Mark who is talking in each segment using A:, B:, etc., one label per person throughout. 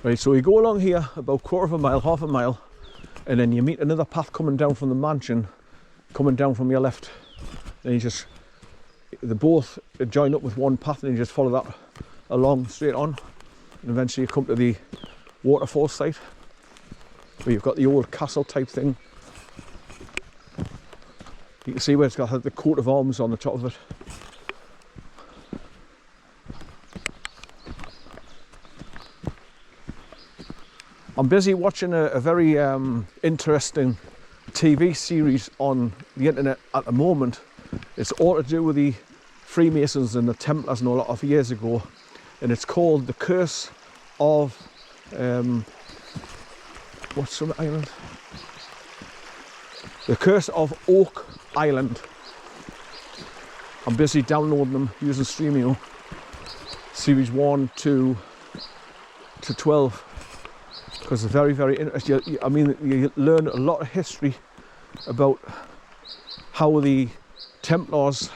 A: Right, so you go along here about quarter of a mile, half a mile, and then you meet another path coming down from the mansion, coming down from your left. And you just, they both join up with one path, and you just follow that along straight on. And eventually you come to the waterfall site, where you've got the old castle type thing. You can see where it's got the coat of arms on the top of it. I'm busy watching a very interesting TV series on the internet at the moment. It's all to do with the Freemasons and the Templars and all that of years ago, and it's called The Curse of what's some island? The Curse of Oak Island. I'm busy downloading them using Streamio, series 1 to 12. Because it's very, very interesting. I mean, you learn a lot of history about how the Templars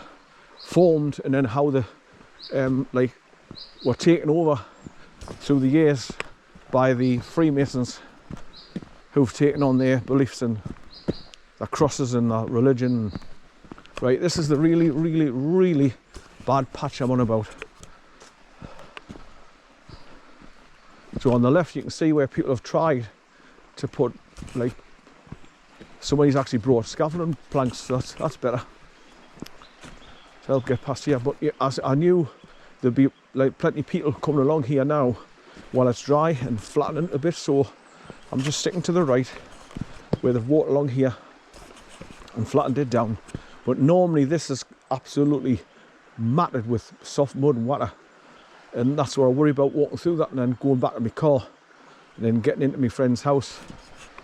A: formed, and then how the like were taken over through the years by the Freemasons, who've taken on their beliefs and their crosses and their religion. Right, this is the really, really, really bad patch I'm on about. So on the left you can see where people have tried to put, like, somebody's actually brought scaffolding planks, so that's better to help get past here. But yeah, as I knew there'd be like plenty of people coming along here now while it's dry and flattening a bit, so I'm just sticking to the right where they've walked along here and flattened it down. But normally this is absolutely matted with soft mud and water. And that's what I worry about, walking through that and then going back to my car and then getting into my friend's house.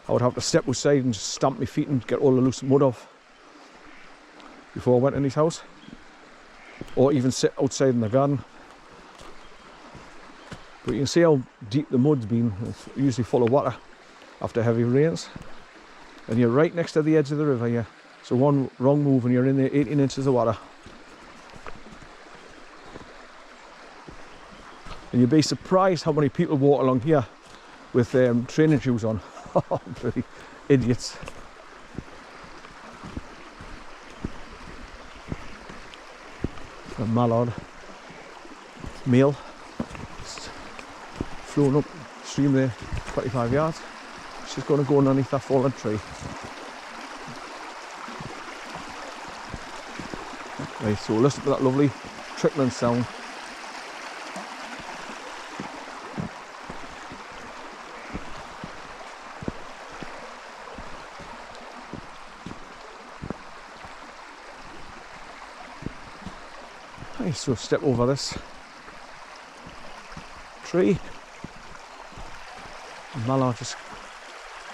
A: I would have to step outside and just stamp my feet and get all the loose mud off before I went in his house, or even sit outside in the garden. But you can see how deep the mud's been. It's usually full of water after heavy rains, and you're right next to the edge of the river here, so one wrong move and you're in there 18 inches of water. And you'd be surprised how many people walk along here with training shoes on. Bloody idiots. A mallard, male, just flown up stream there, 25 yards. She's going to go underneath that fallen tree. Right, so listen to that lovely trickling sound. So step over this tree. Mallard just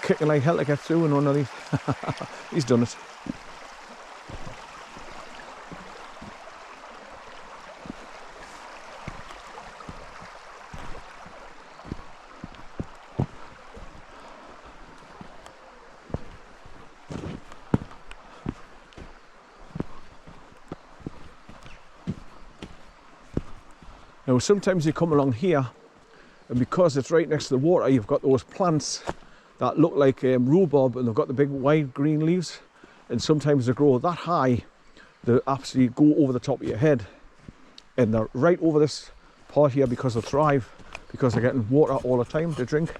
A: kicking like hell to get through and underneath. He's done it. Now sometimes you come along here, and because it's right next to the water, you've got those plants that look like rhubarb, and they've got the big wide green leaves, and sometimes they grow that high they actually go over the top of your head, and they're right over this part here because they thrive, because they're getting water all the time to drink.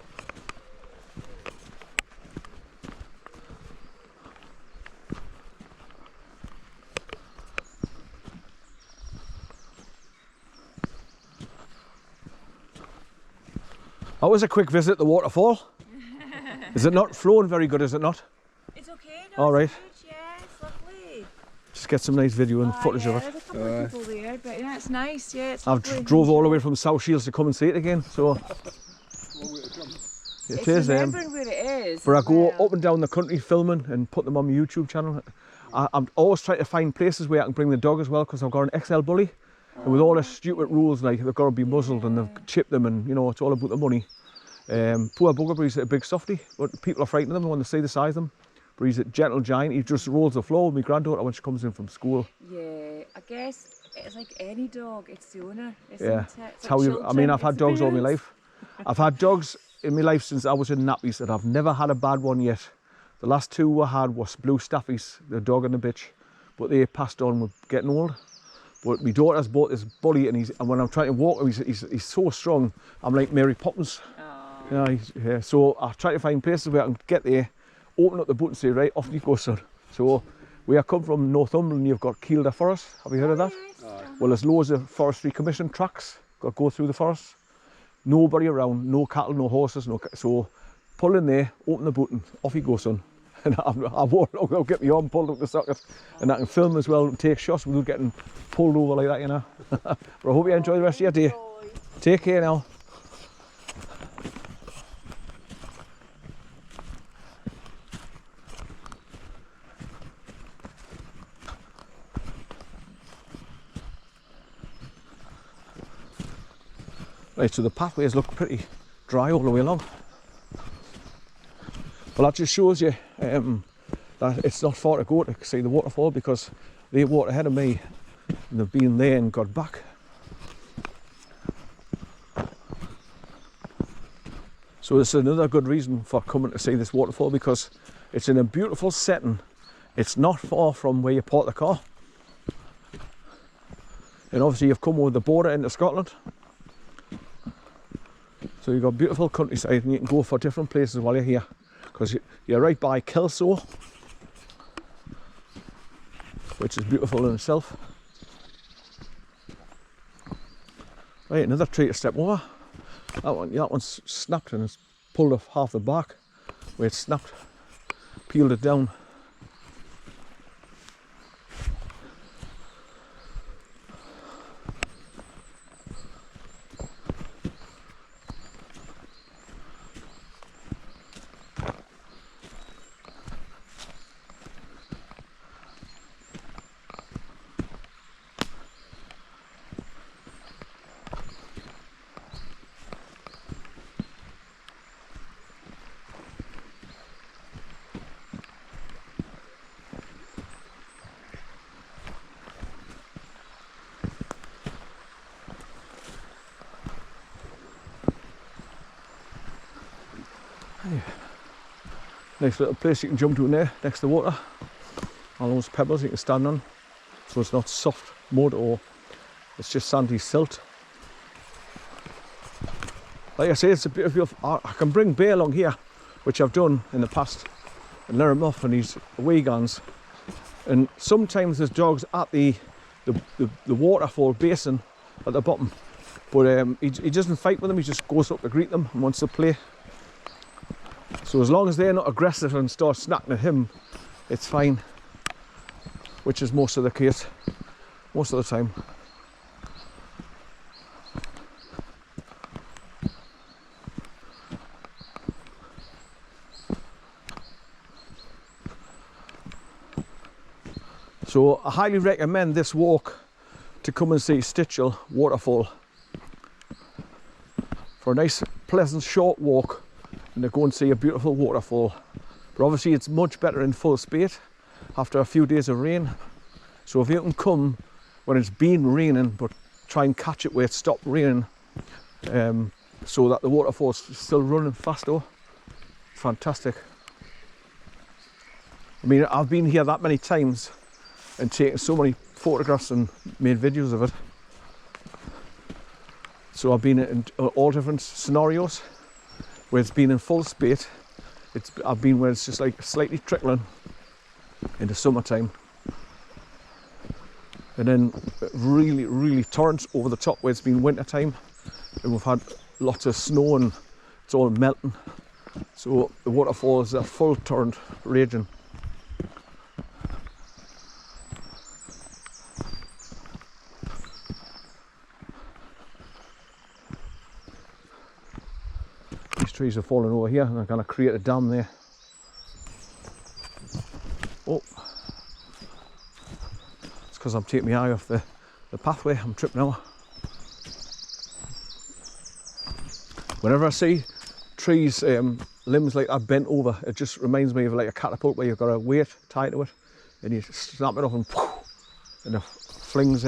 A: That was a quick visit at the waterfall. Is it not flowing very good, is it not?
B: It's okay. No,
A: all right.
B: Yeah, it's lovely.
A: Just get some nice video and footage of it.
B: There's a couple of people there, but yeah, it's nice. Yeah, it's
A: I've
B: lovely.
A: drove all the way from South Shields to come and see it again, so it is.
B: Remembering where it is.
A: But I go up and down the country filming and put them on my YouTube channel. I'm always trying to find places where I can bring the dog as well, because I've got an XL bully. And with all the stupid rules, like they've got to be muzzled and they've chipped them, and you know, it's all about the money. Poor bugger, but he's a big softie, but people are frightened of him when they see the size of him. But he's a gentle giant. He just rolls the floor with my granddaughter when she comes in from school.
B: Yeah, I guess it's like any dog, it's the owner, isn't
A: yeah,
B: it?
A: it's how you. I mean, I've had dogs all my life. I've had dogs in my life since I was in nappies and I've never had a bad one yet. The last two I had was blue staffies, the dog and the bitch, but they passed on with getting old. But my daughter's bought this bully, and when I'm trying to walk him, he's so strong. I'm like Mary Poppins. Yeah, so I try to find places where I can get there, open up the boot and say, right, off you go, son. So we come from Northumberland, you've got Kielder Forest. Have you heard of that? Well, there's loads of Forestry Commission tracks that go through the forest. Nobody around, no cattle, no horses, so pull in there, open the boot and off you go, son. And I'll get my arm pulled up the socket, and I can film as well and take shots without getting pulled over like that, you know. But I hope you enjoy the rest of your day. Take care now. Right, so the pathways look pretty dry all the way along. Well, that just shows you that it's not far to go to see the waterfall, because they walked ahead of me and they've been there and got back. So this is another good reason for coming to see this waterfall, because it's in a beautiful setting. It's not far from where you park the car. And obviously you've come over the border into Scotland. So you've got beautiful countryside, and you can go for different places while you're here, because you're right by Kelso, which is beautiful in itself. Right, another tree to step over. That one's snapped and it's pulled off half the bark where it's snapped, peeled it down. Nice little place you can jump to in there, next to the water. All those pebbles you can stand on, so it's not soft mud or it's just sandy silt. Like I say, it's a beautiful. I can bring Bear along here, which I've done in the past, and let him off on his away guns. And sometimes there's dogs at the waterfall basin at the bottom, but he doesn't fight with them. He just goes up to greet them and wants to play. So as long as they're not aggressive and start snacking at him, it's fine, which is most of the case, most of the time. So I highly recommend this walk to come and see Stichill waterfall. For a nice, pleasant, short walk, and to go and see a beautiful waterfall. But obviously it's much better in full spate after a few days of rain. So if you can come when it's been raining, but try and catch it where it stopped raining, so that the waterfall's still running faster. Fantastic. I mean, I've been here that many times and taken so many photographs and made videos of it. So I've been in all different scenarios. Where it's been in full spate, I've been where it's just like slightly trickling in the summertime, and then really torrents over the top where it's been winter time, and we've had lots of snow and it's all melting. So the waterfalls are full torrent raging. Trees are falling over here, and I'm going to create a dam there. Oh, it's because I'm taking my eye off the pathway. I'm tripping over. Whenever I see trees, limbs like that bent over, it just reminds me of like a catapult where you've got a weight tied to it, and you snap it off and it flings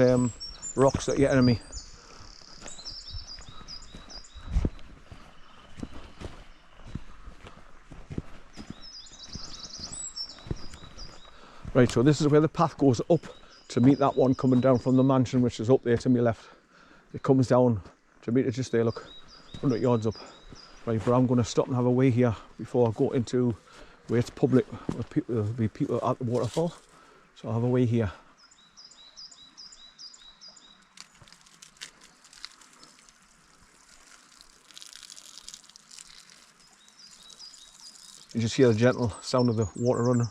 A: rocks at your enemy. Right, so this is where the path goes up to meet that one coming down from the mansion, which is up there to my left. It comes down to meet it just there, look, 100 yards up. Right, but I'm going to stop and have a wee here before I go into where it's public, where there'll be people at the waterfall. So I'll have a wee here. You just hear the gentle sound of the water running.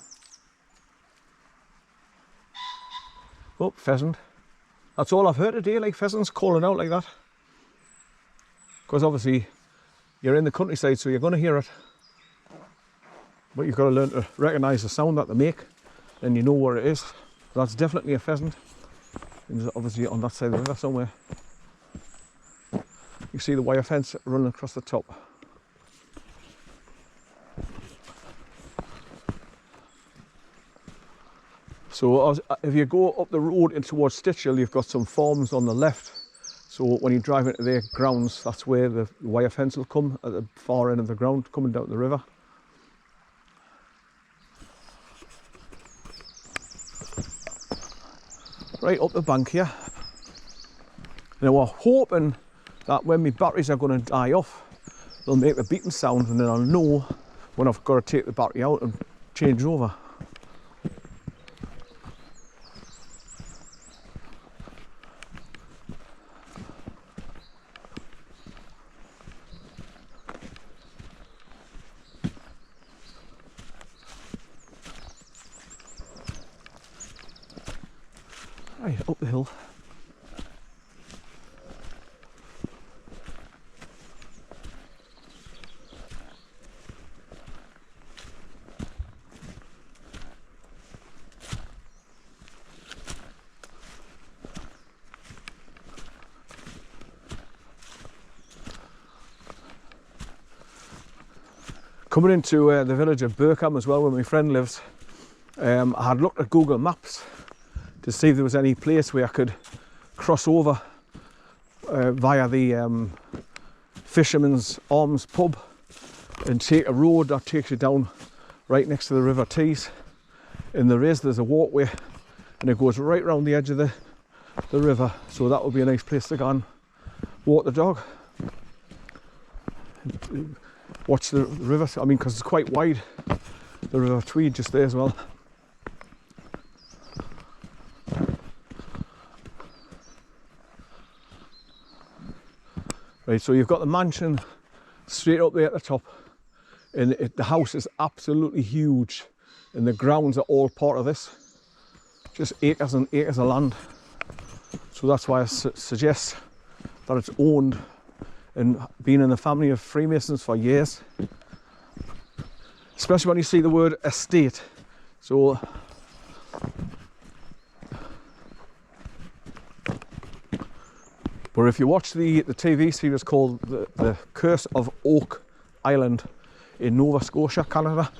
A: Oh, pheasant. That's all I've heard today, like pheasants calling out like that. Because obviously you're in the countryside, so you're going to hear it. But you've got to learn to recognise the sound that they make, and you know where it is. That's definitely a pheasant. It's obviously on that side of the river somewhere. You see the wire fence running across the top. So if you go up the road in towards Stitchill, you've got some farms on the left. So when you drive into their grounds, that's where the wire fence will come, at the far end of the ground, coming down the river. Right up the bank here. Now we're hoping that when my batteries are going to die off, they'll make the beeping sound, and then I'll know when I've got to take the battery out and change over. Right, up the hill. Coming into the village of Burkham as well, where my friend lives, I had looked at Google Maps to see if there was any place where I could cross over via the Fisherman's Arms pub and take a road that takes you down right next to the River Tees. And there's a walkway, and it goes right around the edge of the river, so that would be a nice place to go and walk the dog. Watch the river, I mean, because it's quite wide, the River Tweed just there as well. Right, so you've got the mansion straight up there at the top, and the house is absolutely huge, and the grounds are all part of this. Just acres and acres of land. So that's why I suggest that it's owned and been in the family of Freemasons for years. Especially when you see the word estate. So but if you watch the TV series called the Curse of Oak Island in Nova Scotia, Canada,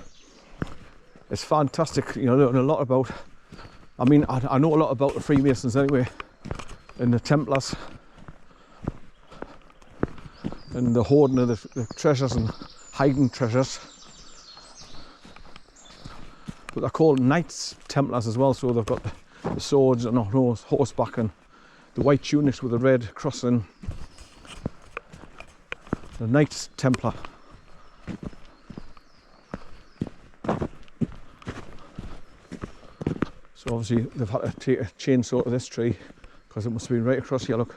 A: it's fantastic. You know, learn a lot about, I mean, I know a lot about the Freemasons anyway, and the Templars, and the hoarding of the treasures and hiding treasures. But they're called Knights Templars as well, so they've got the swords and horseback and the white tunics with the red crossing. The Knights Templar. So obviously they've had to take a chainsaw to this tree because it must have been right across here, look.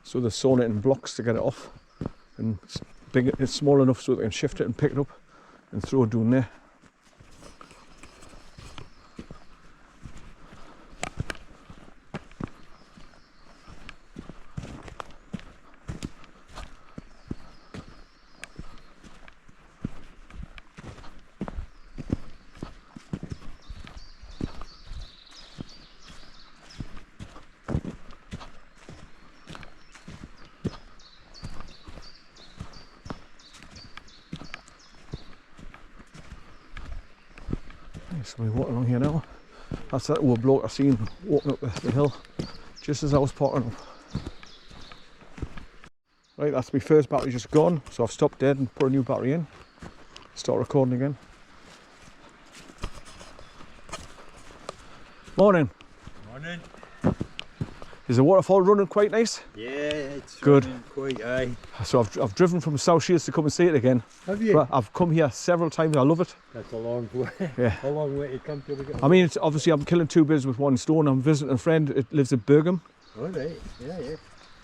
A: So they've sawn it in blocks to get it off. And it's small enough so they can shift it and pick it up and throw it down there. So we walk along here now. That's that old bloke I seen walking up the hill just as I was parking up. Right, that's my first battery just gone, so I've stopped dead and put a new battery in. Start recording again. Morning.
C: Morning.
A: Is the waterfall running quite nice?
C: Yeah, it's
A: good.
C: running quite aye.
A: So I've driven from South Shields to come and see it again.
C: Have you?
A: But I've come here several times. I love it.
C: That's a long way.
A: Yeah.
C: A long way to come to the.
A: I mean, it's obviously I'm killing two birds with one stone. I'm visiting a friend that lives in Birgham.
C: All right. Yeah, yeah.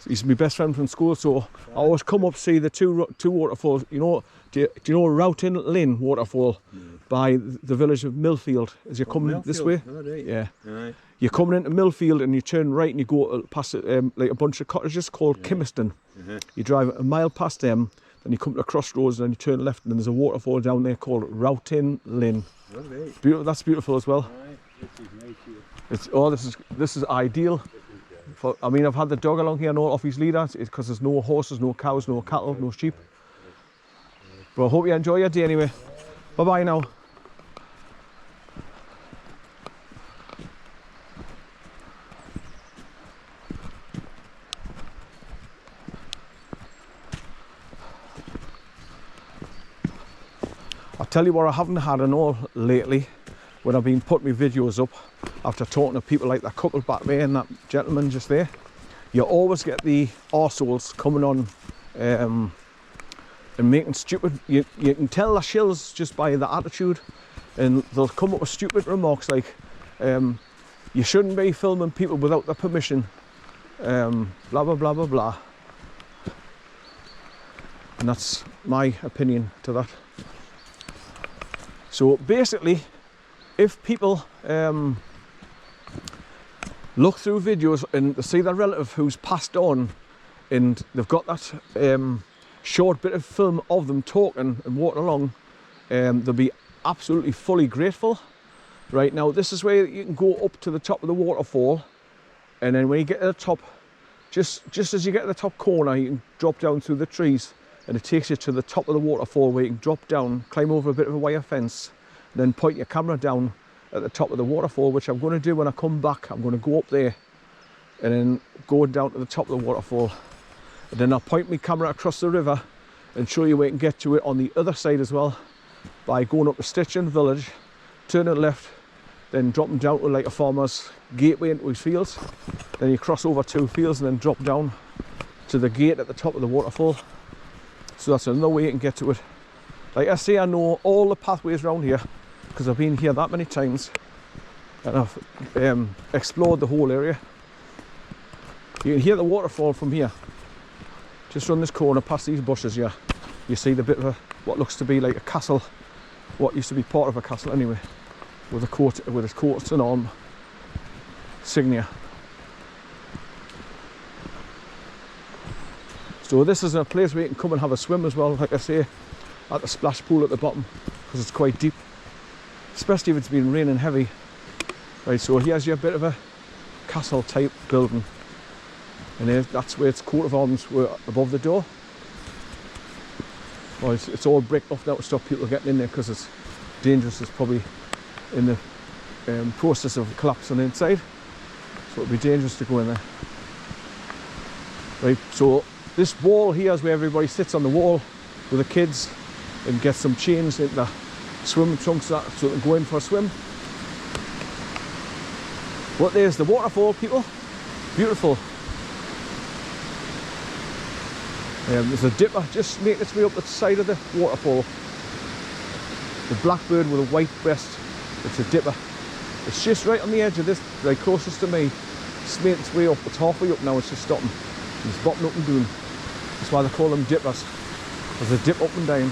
A: He's my best friend from school, so I always come up see the two waterfalls. You know, do you know Roughton Lynn waterfall by the village of Millfield? As you're coming this way,
C: All right.
A: yeah.
C: Aye.
A: You're coming into Millfield and you turn right and you go past like a bunch of cottages called Kimmerston. You drive a mile past them, then you come to the crossroads and then you turn left and there's a waterfall down there called Roughton Lynn.
C: All right.
A: Beautiful. That's beautiful as well.
C: Aye. This is nice here.
A: This is ideal. I mean, I've had the dog along here, not off his leader, because there's no horses, no cows, no cattle, no sheep. But I hope you enjoy your day anyway. Bye bye now. I'll tell you what I haven't had an all lately when I've been putting my videos up after talking to people like that couple back there and that gentleman just there. You always get the arseholes coming on and making stupid, you can tell they're shills just by the attitude, and they'll come up with stupid remarks like you shouldn't be filming people without their permission, blah blah blah blah blah. And that's my opinion to that. So basically, if people look through videos and they see their relative who's passed on and they've got that short bit of film of them talking and walking along, they'll be absolutely fully grateful. Right now, this is where you can go up to the top of the waterfall, and then when you get to the top, just as you get to the top corner, you can drop down through the trees and it takes you to the top of the waterfall where you can drop down, climb over a bit of a wire fence, and then point your camera down at the top of the waterfall, which I'm going to do when I come back. I'm going to go up there and then go down to the top of the waterfall, and then I'll point my camera across the river and show you where you can get to it on the other side as well by going up to Stitchill village, turning left, then dropping down to like a farmer's gateway into his fields. Then you cross over 2 fields and then drop down to the gate at the top of the waterfall. So that's another way you can get to it. Like I say, I know all the pathways around here because I've been here that many times and I've explored the whole area. You can hear the waterfall from here. Just around this corner past these bushes here, you see the bit of what looks to be like a castle, what used to be part of a castle anyway, with a coat, with its coats and arm insignia. So this is a place where you can come and have a swim as well, like I say, at the splash pool at the bottom, because it's quite deep, especially if it's been raining heavy. Right, so here's your bit of a castle type building, and that's where its coat of arms were above the door. Well, it's all bricked off now to stop people getting in there because it's dangerous. It's probably in the process of collapsing inside, so it'd be dangerous to go in there. Right, so this wall here is where everybody sits on the wall with the kids and get some chains into the swimming trunks so they can go in for a swim. But there's the waterfall, people. Beautiful. There's a dipper just making its way up the side of the waterfall. The blackbird with a white breast. It's a dipper. It's just right on the edge of this, like closest to me. It's made its way up. It's halfway up now. It's just stopping. It's bopping up and doing. That's why they call them dippers. There's a dip up and down.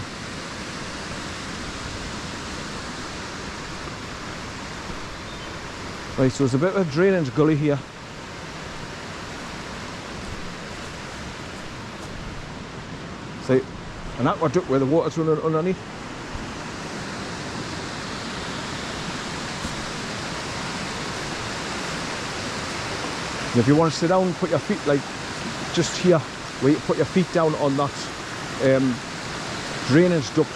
A: Right, so there's a bit of a drainage gully here. See, an aqueduct where the water's running underneath. And if you want to sit down, put your feet like just here, where you put your feet down on that drainage duct.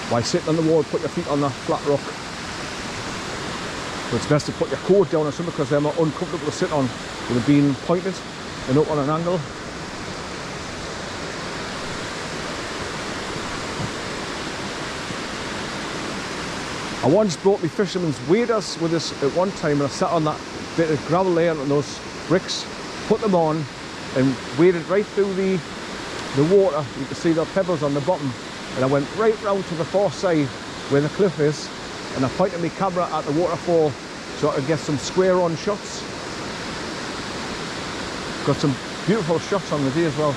A: By sitting on the wall, put your feet on that flat rock. So it's best to put your coat down or something because they're more uncomfortable to sit on with it being pointed and up on an angle. I once brought me fisherman's waders with us at one time, and I sat on that bit of gravel there on those bricks, put them on and waded right through the water. You can see the pebbles on the bottom, and I went right round to the far side where the cliff is, and I pointed my camera at the waterfall so I could get some square on shots. Got some beautiful shots on the day as well.